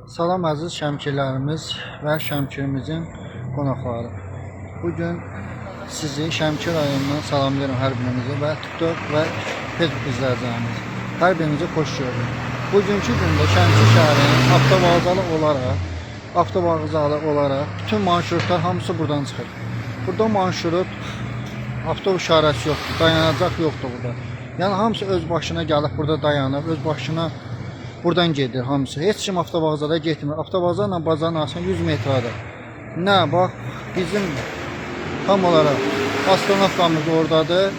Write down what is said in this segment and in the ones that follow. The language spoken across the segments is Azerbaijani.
Salam əziz şəmkirlərimiz və şəmkirimizin qonaqları. Bugün sizi Şəmkir rayonundan salamlayıram hər birinizi və TikTok və Facebook izləyicilərimiz. Hər birinizi xoş gördüm. Bugünkü gündə Şəmkir şəhərinin avtovağzalı olaraq bütün marşrutlar hamısı buradan çıxır. Burada marşrut, avtobus işarəsi yoxdur, dayanacaq yoxdur burada. Yəni hamısı öz başına gəlib burada dayanır, öz başına buradan gedir hamısı. Heç kim avtovağzada getmir. Avtovağzayla bazarın arasında 100 metrədir. Nə, bax, bizim tam olaraq astronavtlarımız oradadır.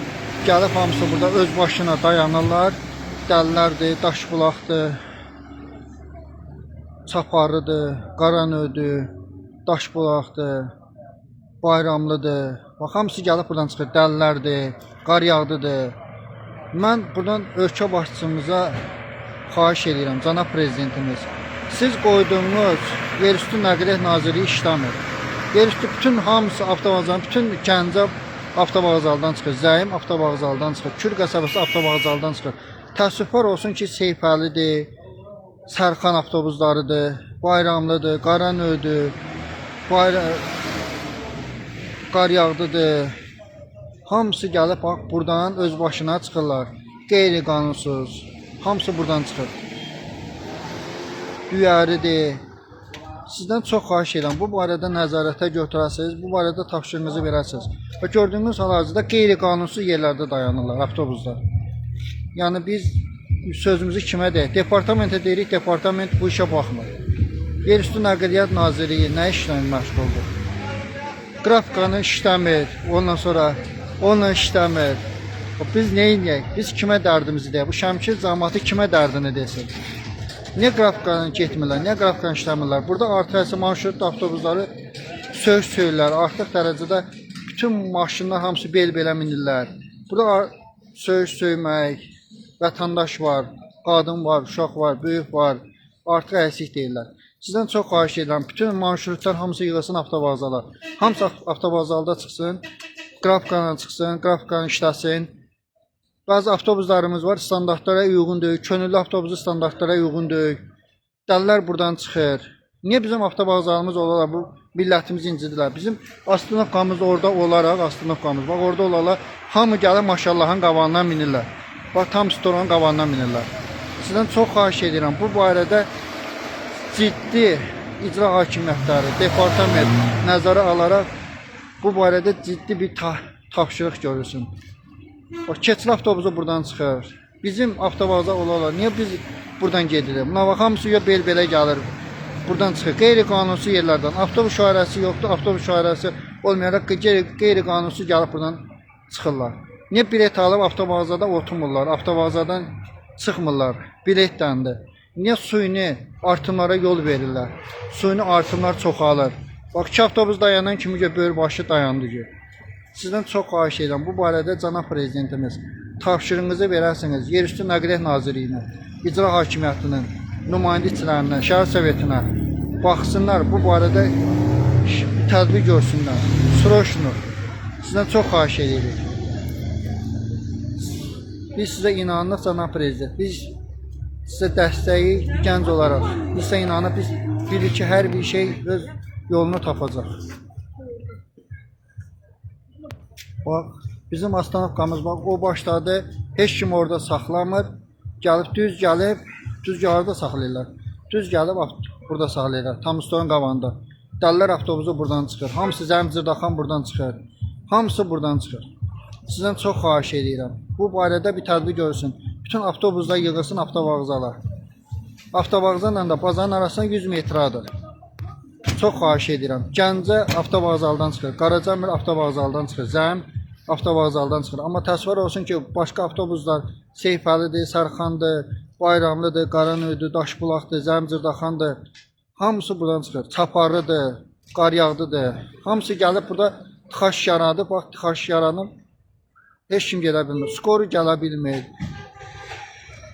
Gəlib hamısı burada öz başına dayanırlar. Dəllərdir, Daşbulaqdır, Çaparlıdır, Qaranöydür, Daşbulaqdır, Bayramlıdır. Bax, hamısı gəlib buradan çıxır. Dəllərdir, Qaryağdıdır. Mən buradan ölkə başçımıza xahiş edirəm, cənab prezidentimiz. Siz qoyduğunuz Yerüstü Nəqliyyat Nazirliyi işləmir. Yerüstü bütün hamısı avtovağzaldan, bütün Gəncə avtovağzaldan çıxır, Zəyim avtovağzaldan çıxır, Kür qəsəbəsi avtovağzaldan çıxır. Təəssüflər olsun ki, Seyfəlidir, Sərxan avtobuslarıdır, Bayramlıdır, Qaranöydür, Qaryağdıdır. Hamısı gəlib bax, buradan öz başına çıxırlar. Qeyri-qanunsuz. Hamısı buradan çıxır. Düyəridir. Sizdən çox xahiş edirəm. Bu barədə nəzarətə götürəsiniz, bu barədə tapşırığınızı verəsiniz. Və gördüyünüz hal-hazırda qeyri-qanunsuz yerlərdə dayanırlar avtobuslar. Yəni biz sözümüzü kimə deyək? Departamentə deyirik, departament bu işə baxmır. Yerüstü Nəqliyyat Nazirliyi nə işlə məşğuldur? Qrafikanı işləmir, ondan sonra onunla işləmir. Biz nə edək? Biz kimə dərdimizi deyək? Bu Şəmkir cəmiyyəti kimə dərdini desin? Niyə qrafikanı getmirlər? Niyə qrafikanı işləmirlər? Burada artıq marşrut avtobusları söyürlər. Artıq dərəcədə bütün maşınlar hamısı bel-belə minirlər. Burada söymək, vətəndaş var, qadın var, uşaq var, böyük var. Artıq əksik deyirlər. Sizdən çox xahiş edirəm. Bütün marşrutlar hamısı yığılsın avtovağzala. Hamısı avtovağzalda çıxsın, qrafikanı çıxsın, qrafikanı işləsin. Bazı avtobuslarımız var, standartlara uyğun deyil, könüllü avtobusu standartlara uyğun deyil. Dəllər buradan çıxır. Niyə bizim avtovağzalımız olaraq bu millətimiz incidirlər? Bizim astronavtlarımız orada olaraq, bax orada olaraq, hamı gəlib maşallahın qabağından minirlər. Bax tam storanın qabağından minirlər. Sizdən çox xahiş edirəm, bu barədə ciddi icra hakimiyyətləri, departament nəzərə alaraq bu barədə ciddi bir tapşırıq görülsün. Keçid avtobusu buradan çıxır. Bizim avtovağza olarlar. Niyə biz buradan gedirik? Buna bax, hamısı bel-belə gəlir. Buradan çıxır. Qeyri-qanunsuz yerlərdən. Avtobus şöhrəsi yoxdur. Avtobus şöhrəsi olmayaraq qeyri-qanunsuz gəlib buradan çıxırlar. Niyə bilet alıb avtovağzada oturmurlar? Avtovağzadan çıxmırlar. Biletdəndir. Niyə suyunu artımlara yol verirlər? Suyunu artımlar çoxalır. Bax, 2 avtobus dayanan kimi böyür başı dayandı ki. Sizdən çox xahiş edirəm. Bu barədə cənab prezidentimiz tapşırığınızı verərsiniz. Yerüstü Nəqliyyat Nazirliyinə, icra hakimiyyətinin nümayəndəçilərinə, şəhər sovetinə baxsınlar. Bu barədə tədbir görsünlər. Sroşnu. Sizdən çox xahiş edirik. Biz sizə inanırıq cənab prezident. Biz sizə dəstəyi gənc olaraq, biz sizə inanırıq. Biz bilirik ki, hər bir şey öz yolunu tapacaq. Bax, bizim astronavtlarımız bax, o başladı, heç kim orada saxlamır. Düz gəlib saxlayırlar. Düz gəlib burada saxlayırlar, tam storanın qabağında. Dəllər avtobusu buradan çıxır. Hamısı Zəmcirdaxan buradan çıxır. Hamısı buradan çıxır. Sizdən çox xahiş edirəm. Bu barədə bir tədbir görsün. Bütün avtobuslar yığılsın avtovağzala. Avtovağzala da bazarın arasında 100 metrədir. Çox xahiş edirəm. Gəncə avtovağzaldan çıxır, Qaracəmir avtovağzaldan çıxır, Zəm avtovağzaldan çıxır. Amma təəssüflər olsun ki, başqa avtobuslar Seyfəlidir, Sərxandır, Bayramlıdır, Qaranöydür, Daşbulaqdır, Zəmcirdaxandır. Hamısı buradan çıxır. Çaparlıdır, Qaryağdıdır. Hamısı gəlib burada tıxaş yaranır. Bax, tıxaş yaranır. Heç kim gedə bilmir. Skoru gələ bilmir.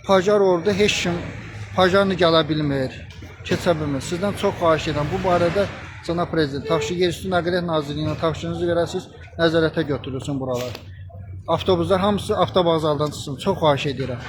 Pajar orada heç kim pajarını gələ bilmir. Keçə bilmir. Sizdən çox xahiş edirəm. Bu barədə cənab prezident Yerüstü Nəqliyyat Nazirliyinə tapşırığınızı verəsiniz, nəzarətə götürülsün buralar. Avtobuslar hamısı avtovağzaldan çıxsın. Çox xahiş edirəm.